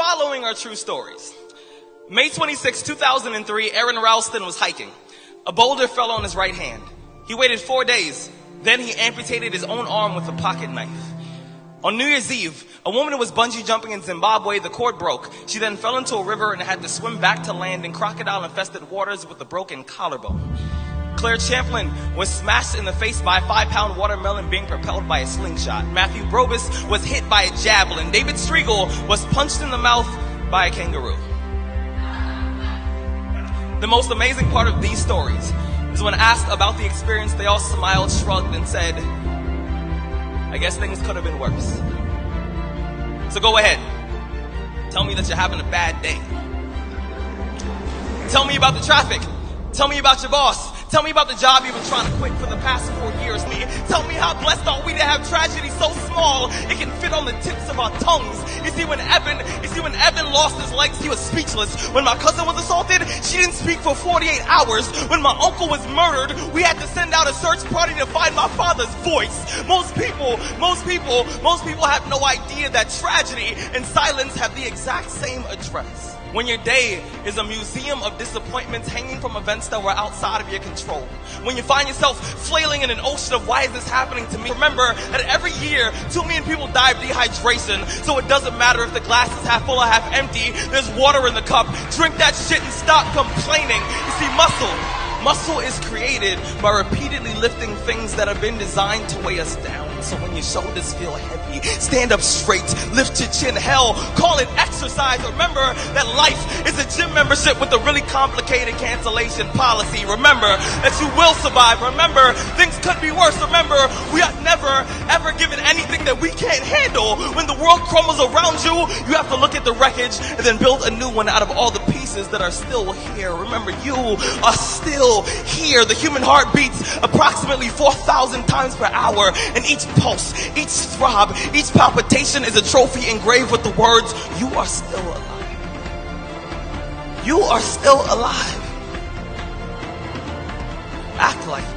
following are true stories. May 26, 2003, Aaron Ralston was hiking. A boulder fell on his right hand. He waited 4 days. Then he amputated his own arm with a pocket knife. On New Year's Eve, a woman who was bungee jumping in Zimbabwe, the cord broke. She then fell into a river and had to swim back to land in crocodile-infested waters with a broken collarbone. Claire Champlin was smashed in the face by a 5-pound watermelon being propelled by a slingshot. Matthew Brobus was hit by a javelin. David Striegel was punched in the mouth by a kangaroo. The most amazing part of these stories is when asked about the experience, they all smiled, shrugged, and said, I guess things could have been worse. So go ahead. Tell me that you're having a bad day. Tell me about the traffic. Tell me about your boss. Tell me about the job you've been trying to quit for the past 4 years. Tell me how blessed are we to have tragedy so small it can fit on the tips of our tongues. You see, when Evan lost his legs, he was speechless. When my cousin was assaulted, she didn't speak for 48 hours. When my uncle was murdered, we had to send out a search party to find my father's voice. Most people have no idea that tragedy and silence have the exact same address. When your day is a museum of disappointments hanging from events that were outside of your control. When you find yourself flailing in an ocean of why is this happening to me? Remember that every year 2 million people die of dehydration, so it doesn't matter if the glass is half full or half empty. There's water in the cup. Drink that shit and stop complaining. You see, muscle is created by repeatedly lifting things that have been designed to weigh us down. So when your shoulders feel heavy, stand up straight, lift your chin. Hell, call it exercise. Remember that life is a gym membership with a really complicated cancellation policy. Remember that you will survive. Remember, things could be worse. Remember, we are never, ever given anything that we can't handle. When the world crumbles around you, you have to look at the wreckage and then build a new one out of all the pieces that are still here. Remember, you are still here. The human heart beats approximately 4,000 times per hour, and each pulse, each throb, each palpitation is a trophy engraved with the words, you are still alive. You are still alive. Act like it.